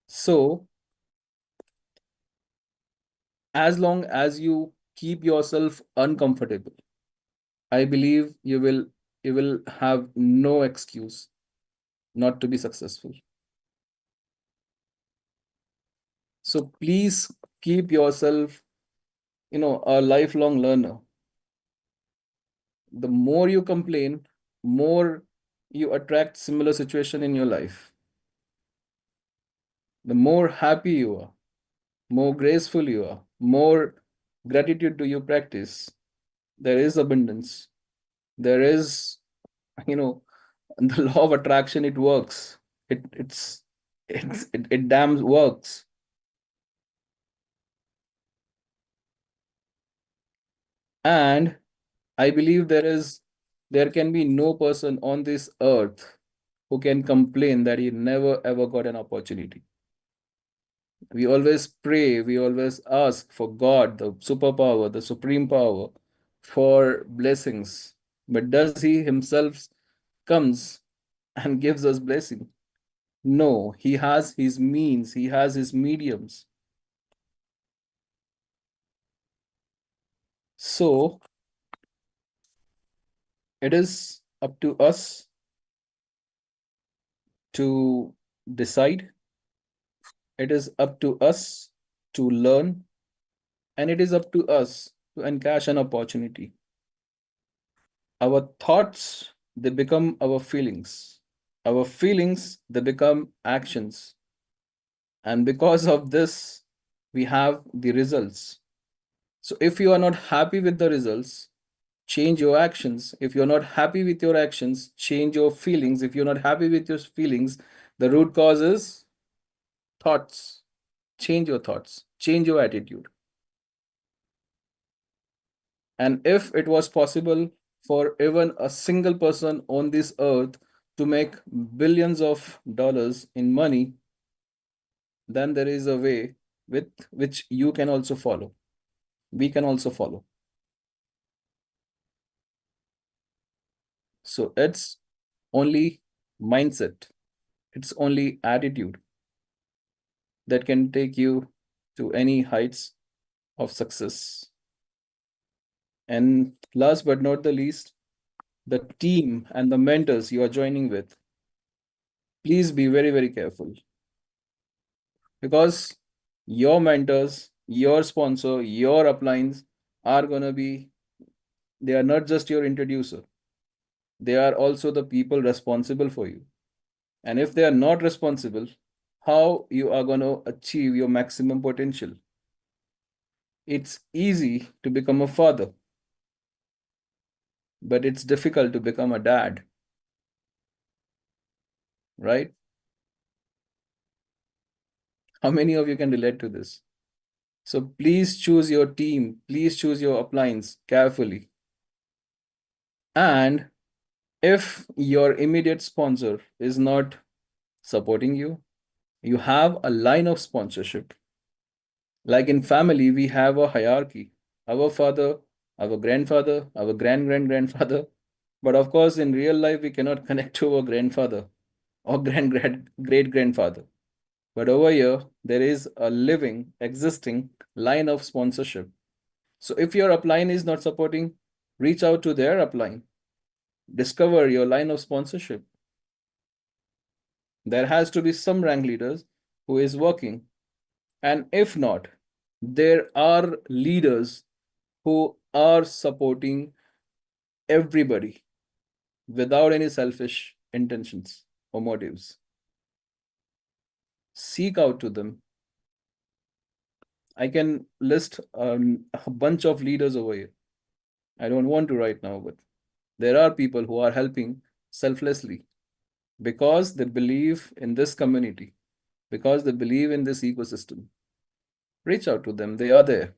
So, as long as you keep yourself uncomfortable, I believe you will have no excuse not to be successful. So please keep yourself, a lifelong learner. The more you complain, more you attract similar situation in your life. The more happy you are, more graceful you are, more gratitude do you practice. There is abundance. There is, you know, the law of attraction, it works. It damn works. And I believe there can be no person on this earth who can complain that he never ever got an opportunity. We always pray, we always ask for God, the superpower, the supreme power, for blessings. But does he himself comes and gives us blessing? No, he has his means, he has his mediums. So it is up to us to decide. It is up to us to learn, and it is up to us to encash an opportunity. Our thoughts, they become our feelings. Our feelings, they become actions. And because of this, we have the results. So if you are not happy with the results, change your actions. If you're not happy with your actions, change your feelings. If you're not happy with your feelings, the root cause is thoughts. Change your thoughts, change your attitude. And if it was possible for even a single person on this earth to make billions of dollars in money, then there is a way with which you can also follow. We can also follow. So it's only mindset, it's only attitude that can take you to any heights of success. And last but not the least, the team and the mentors you are joining with, please be very, very careful, because your mentors, your sponsor, your uplines are going to be, they are not just your introducer, they are also the people responsible for you. And if they are not responsible, how you are going to achieve your maximum potential? It's easy to become a father, but it's difficult to become a dad, right? How many of you can relate to this? So please choose your team, please choose your uplines carefully. And if your immediate sponsor is not supporting you, you have a line of sponsorship. Like in family, we have a hierarchy: our father, our grandfather, our grandfather. But of course, in real life, we cannot connect to our grandfather or great grandfather. But over here, there is a living, existing line of sponsorship. So if your upline is not supporting, reach out to their upline. Discover your line of sponsorship. There has to be some rank leaders who is working. And if not, there are leaders who are supporting everybody without any selfish intentions or motives. Seek out to them. I can list a bunch of leaders over here. I don't want to right now, but there are people who are helping selflessly because they believe in this community, because they believe in this ecosystem. reach out to them. They are there.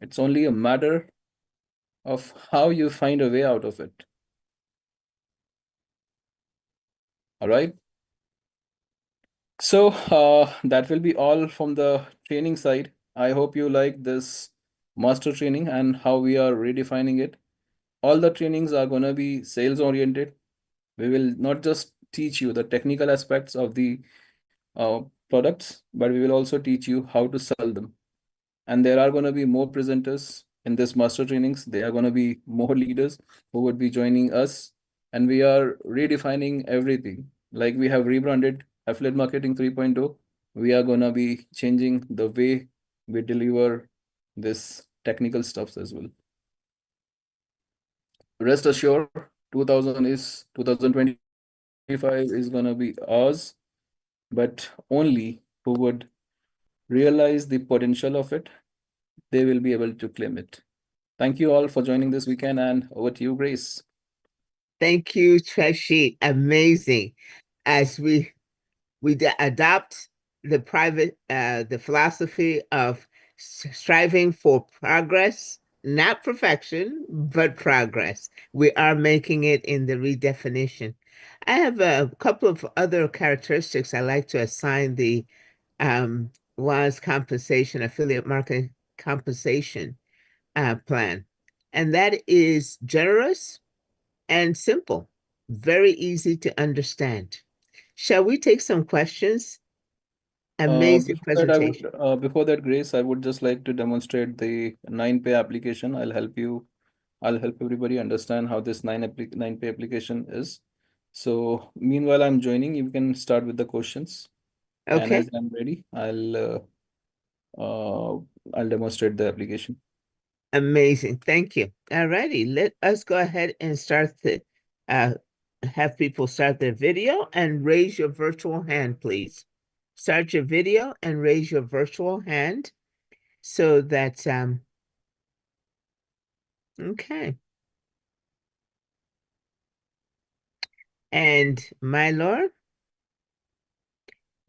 It's only a matter of how you find a way out of it. All right. So that will be all from the training side. I hope you like this master training and how we are redefining it. All the trainings are going to be sales oriented. We will not just teach you the technical aspects of the products, but we will also teach you how to sell them. And there are going to be more presenters in this master trainings. There are going to be more leaders who would be joining us, and we are redefining everything. Like we have rebranded affiliate marketing 3.0, we are going to be changing the way we deliver this technical stuffs as well. Rest assured, 2025 is going to be ours, but only who would realize the potential of it, they will be able to claim it. Thank you all for joining this weekend, and over to you, Grace. Thank you, Trashid. Amazing. As we adopt the philosophy of striving for progress, not perfection, but progress. We are making it in the redefinition. I have a couple of other characteristics I like to assign the WAS compensation, affiliate marketing compensation plan. And that is generous and simple, very easy to understand. Shall we take some questions? Amazing presentation. Before that, Grace, I would just like to demonstrate the 9Pay application. I'll help everybody understand how this 9Pay application is. So meanwhile, I'm joining. You can start with the questions, and Okay, as I'm ready, I'll demonstrate the application. amazing. Thank you. All righty, let us go ahead and start uh, have people start their video and raise your virtual hand, please. Start your video and raise your virtual hand so that, okay. And my Lord,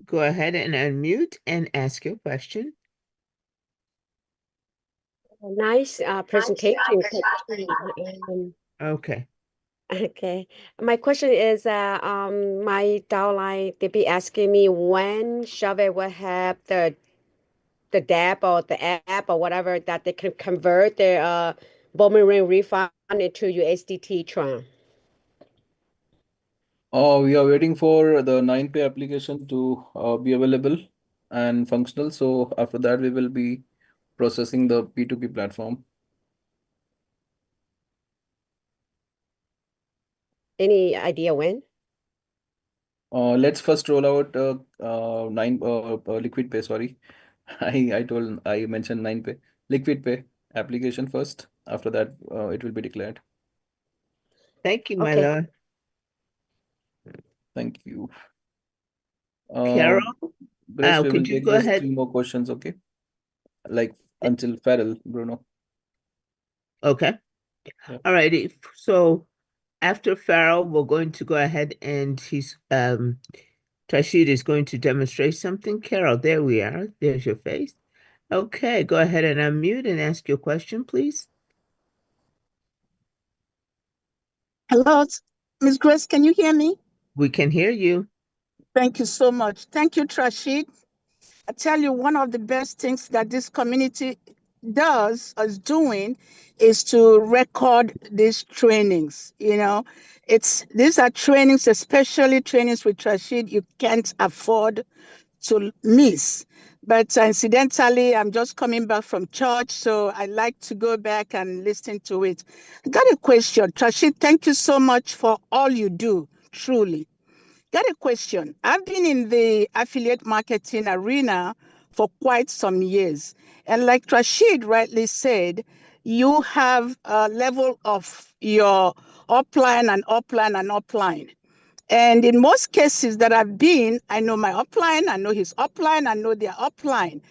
go ahead and unmute and ask your question. Nice presentation. Okay. Okay. My question is, my downline, they be asking me when Shove will have the DApp or the app or whatever that they can convert their Boomerang refund into USDT Tron. We are waiting for the 9Pay application to be available and functional. So after that, we will be processing the P2P platform. Any idea when? Let's first roll out Liquid Pay. Sorry, I mentioned 9Pay. Liquid Pay application first. After that, it will be declared. Thank you, my Okay. Lord. Thank you. Carol, Grace, we will could you take go just ahead? 3 more questions, okay? Like until Farrell, Bruno. Okay. Yeah. All righty. So after Farrell, we're going to go ahead and Trashid is going to demonstrate something. Carol, there we are. There's your face. Okay, go ahead and unmute and ask your question, please. Hello, Ms. Grace, can you hear me? We can hear you. Thank you so much. Thank you, Trashid. I tell you, one of the best things that this community is doing is to record these trainings. These are trainings, especially trainings with Trashid, you can't afford to miss. But incidentally, I'm just coming back from church, so I like to go back and listen to it. I got a question. Trashid, thank you so much for all you do, truly. Got a question. I've been in the affiliate marketing arena for quite some years. And like Rashid rightly said, you have a level of your upline and upline and upline. And in most cases that I've been, I know my upline, I know his upline, I know their upline.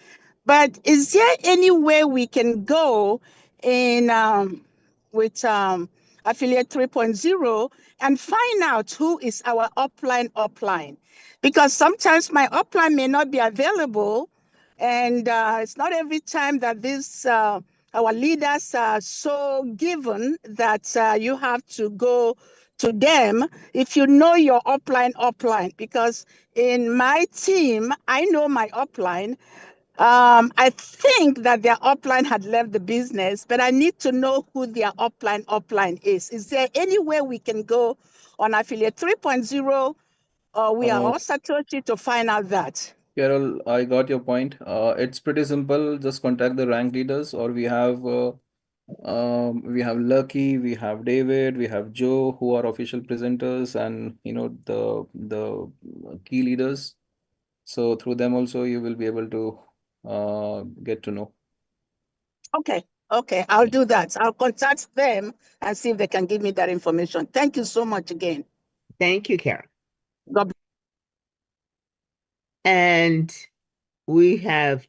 But is there any way we can go in with Affiliate 3.0 and find out who is our upline? Because sometimes my upline may not be available And it's not every time that our leaders are so given that you have to go to them if you know your upline, because in my team, I know my upline. I think that their upline had left the business, but I need to know who their upline is. Is there any way we can go on Affiliate 3.0, or we are Uh, all Satoshi to find out that? Carol, I got your point. It's pretty simple. Just contact the rank leaders, or we have Lucky, we have David, we have Joe, who are official presenters, and the key leaders. So through them also, you will be able to get to know. Okay, I'll do that. I'll contact them and see if they can give me that information. Thank you so much again. Thank you, Karen. God bless. And we have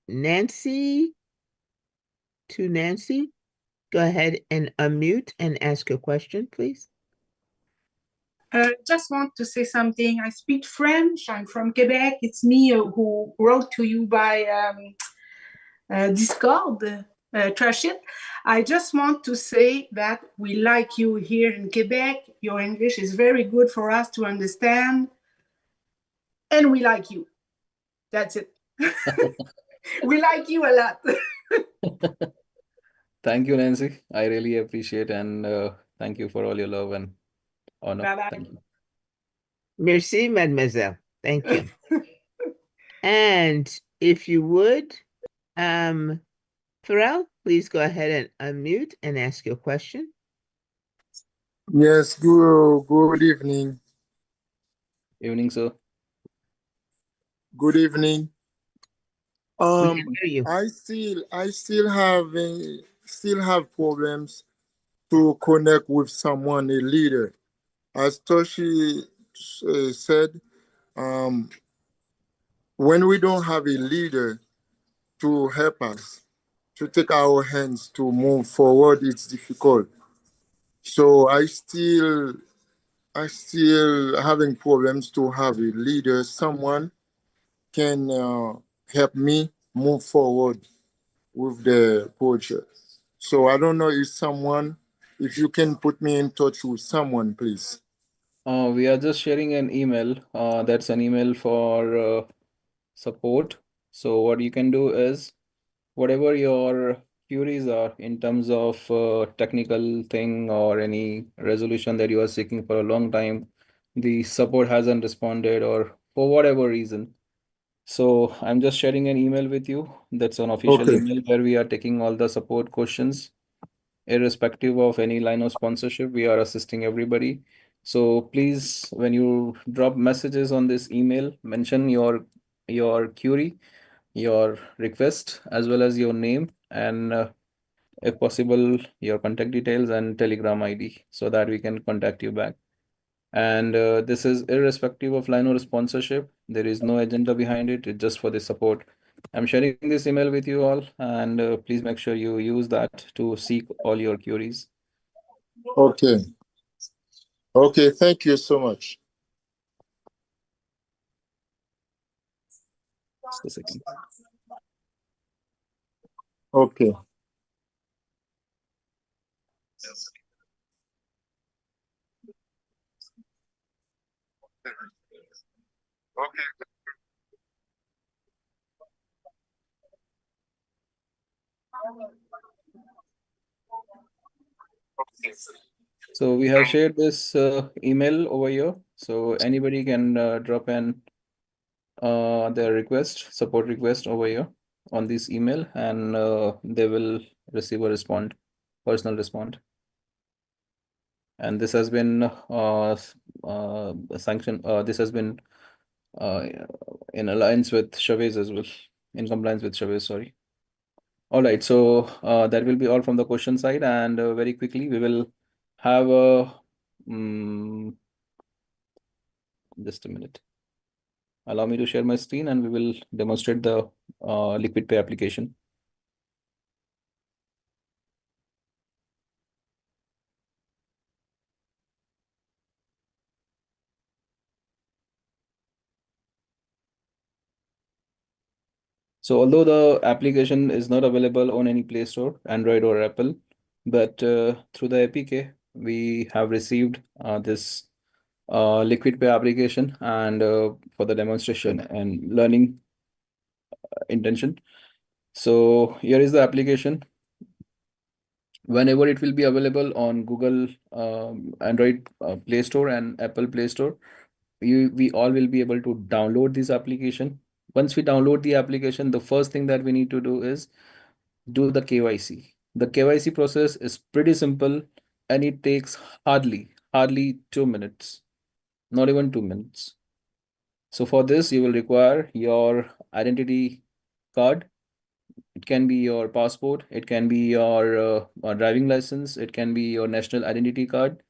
Nancy. To Nancy, go ahead and unmute and ask your question, please. Just want to say something. I speak French. I'm from Quebec. It's me who wrote to you by Discord, Trashit. I just want to say that we like you here in Quebec. Your English is very good for us to understand. And we like you. That's it. We like you a lot. Thank you, Nancy. I really appreciate, and thank you for all your love and honor. Bye-bye. Thank you. Merci, mademoiselle. Thank you. And if you would, Pharrell, please go ahead and unmute and ask your question. Yes, good evening. Evening, sir. Good evening. We can hear you. I still have problems to connect with someone, a leader. As Toshi said, when we don't have a leader to help us, to take our hands to move forward, it's difficult. So I still having problems to have a leader, someone can help me move forward with the project. So I don't know if you can put me in touch with someone, please. We are just sharing an email. That's an email for support. So what you can do is whatever your queries are in terms of technical thing or any resolution that you are seeking for a long time, the support hasn't responded or for whatever reason. So I'm just sharing an email with you. That's an official Okay. email where we are taking all the support questions, irrespective of any line of sponsorship. We are assisting everybody. So please, when you drop messages on this email, mention your query, your request, as well as your name and if possible, your contact details and Telegram ID so that we can contact you back. And this is irrespective of line or sponsorship. There is no agenda behind it. It's just for the support. I'm sharing this email with you all, and please make sure you use that to seek all your queries. Okay. Okay, thank you so much. Just a second. Okay. So we have shared this email over here. So anybody can drop in their request, support request over here on this email, and they will receive a personal response. And this has been sanctioned. This has been uh, in alliance with Chavez as well, in compliance with Chavez. Sorry. All right. So that will be all from the question side, and very quickly we will have a just a minute. Allow me to share my screen, and we will demonstrate the Liquid Pay application. So although the application is not available on any Play Store, Android or Apple, but through the APK, we have received this Liquid Pay application and for the demonstration and learning intention. So here is the application. Whenever it will be available on Google Android Play Store and Apple Play Store, we all will be able to download this application. Once we download the application, the first thing that we need to do is do the KYC. The KYC process is pretty simple and it takes hardly 2 minutes, not even 2 minutes. So for this, you will require your identity card. It can be your passport, it can be your driving license, it can be your national identity card,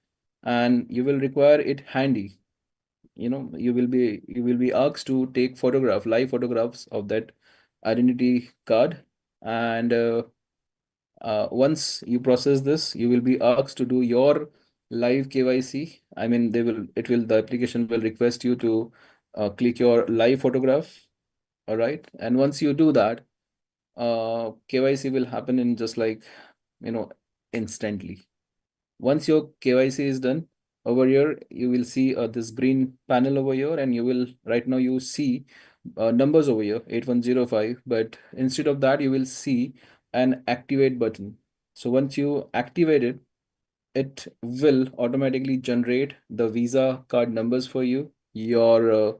and you will require it handy. You will be asked to take live photographs of that identity card, and once you process this, you will be asked to do your live KYC. I mean, the application will request you to click your live photograph. All right. And once you do that, KYC will happen in just like, you know, instantly. Once your KYC is done, over here, you will see this green panel over here, and right now you see numbers over here, 8105, but instead of that, you will see an activate button. So once you activate it, it will automatically generate the Visa card numbers for you, your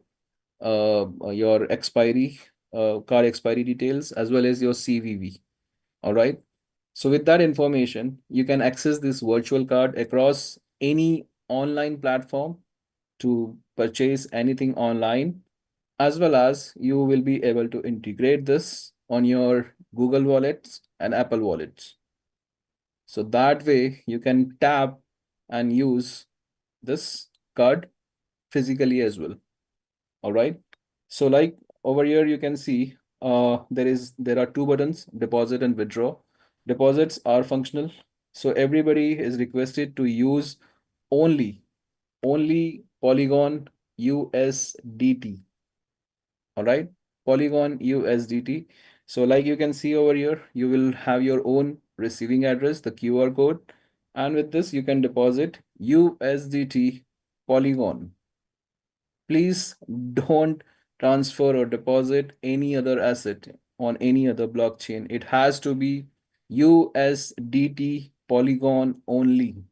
expiry, card expiry details, as well as your CVV. All right. So with that information, you can access this virtual card across any online platform to purchase anything online, as well as you will be able to integrate this on your Google Wallets and Apple Wallets. So that way you can tap and use this card physically as well. All right. So like over here, you can see there are two buttons, deposit and withdraw. Deposits are functional. So everybody is requested to use only Polygon USDT. All right. Polygon USDT. So like you can see over here, you will have your own receiving address, the QR code. And with this, you can deposit USDT Polygon. Please don't transfer or deposit any other asset on any other blockchain. It has to be USDT Polygon only.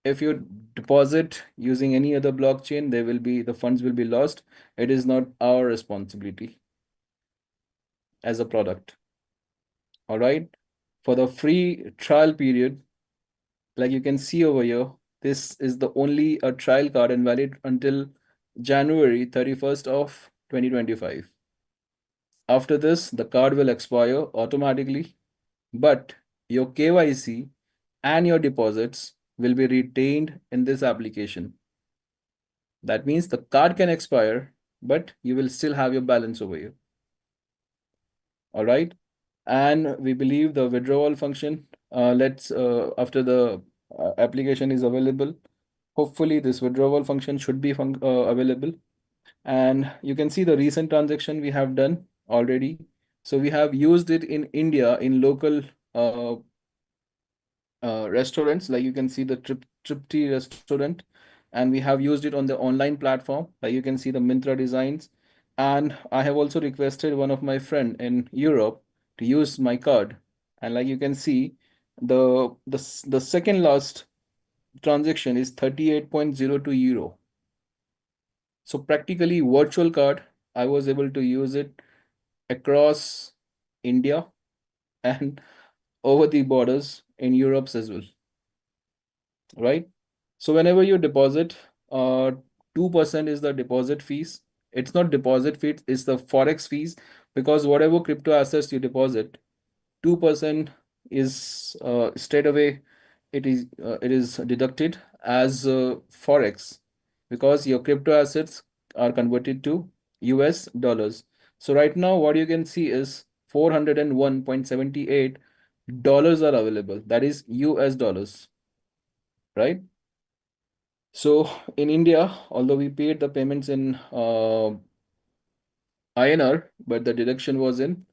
If you deposit using any other blockchain, the funds will be lost. It is not our responsibility as a product. All right. For the free trial period, like you can see over here, this is the only a trial card and valid until January 31st of 2025. After this, the card will expire automatically, but your KYC and your deposits will be retained in this application. That means the card can expire, but you will still have your balance over here. All right. And we believe the withdrawal function, after the application is available, hopefully this withdrawal function should be available. And you can see the recent transaction we have done already. So we have used it in India in local restaurants, like you can see the Tripti restaurant, and we have used it on the online platform, like you can see the Myntra designs. And I have also requested one of my friend in Europe to use my card, and like you can see, the second last transaction is 38.02 euro. So practically virtual card, I was able to use it across India and over the borders in Europe as well, right? So whenever you deposit, 2% is the deposit fees. It's not deposit fees, it's the Forex fees, because whatever crypto assets you deposit, 2% is straight away, it is deducted as Forex, because your crypto assets are converted to US dollars. So right now, what you can see is $401.78 are available. That is US dollars, right? So in India, although we paid the payments in INR, but the deduction was in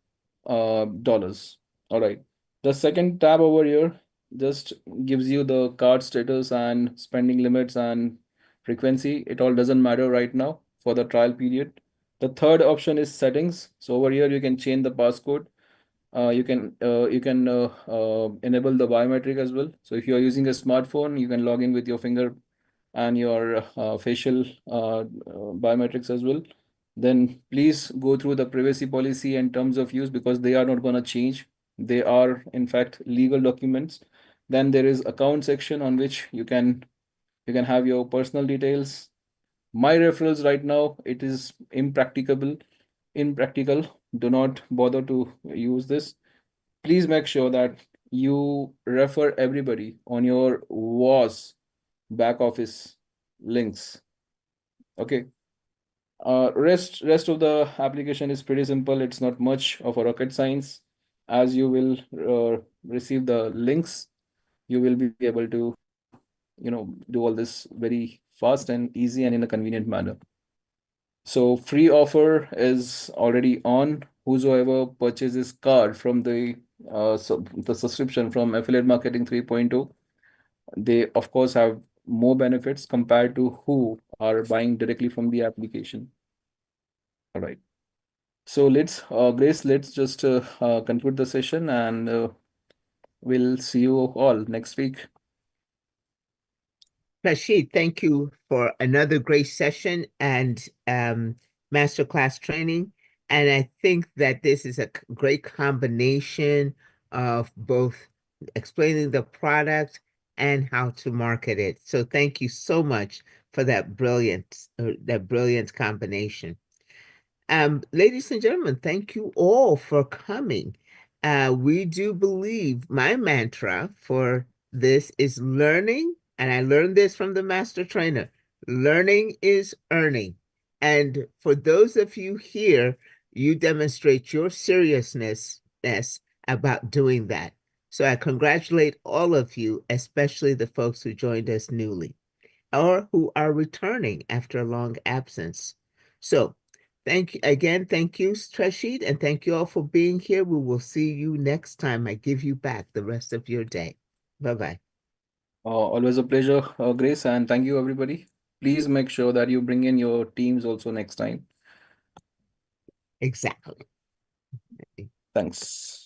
dollars. All right. The second tab over here just gives you the card status and spending limits and frequency. It all doesn't matter right now for the trial period. The third option is settings. So over here you can change the passcode. You can enable the biometric as well. So if you are using a smartphone, you can log in with your finger and your facial biometrics as well. Then please go through the privacy policy and terms of use because they are not going to change. They are in fact legal documents. Then there is account section on which you can have your personal details. My referrals right now, it is impractical. Do not bother to use this. Please make sure that you refer everybody on your WAS back office links. Okay. Rest of the application is pretty simple. It's not much of a rocket science. As you will receive the links, you will be able to, do all this very fast and easy and in a convenient manner. So free offer is already on. Whosoever purchases card from the subscription from Affiliate Marketing 3.0, they of course have more benefits compared to who are buying directly from the application. All right. So Grace, let's just conclude the session and we'll see you all next week. Rashid, thank you for another great session and masterclass training. And I think that this is a great combination of both explaining the product and how to market it. So thank you so much for that brilliant combination. Ladies and gentlemen, thank you all for coming. We do believe my mantra for this is learning, and I learned this from the master trainer. Learning is earning. And for those of you here, you demonstrate your seriousness about doing that. So I congratulate all of you, especially the folks who joined us newly or who are returning after a long absence. So thank you, Trashid, and thank you all for being here. We will see you next time. I give you back the rest of your day. Bye-bye. Always a pleasure, Grace, and thank you, everybody. Please make sure that you bring in your teams also next time. Exactly. Thanks.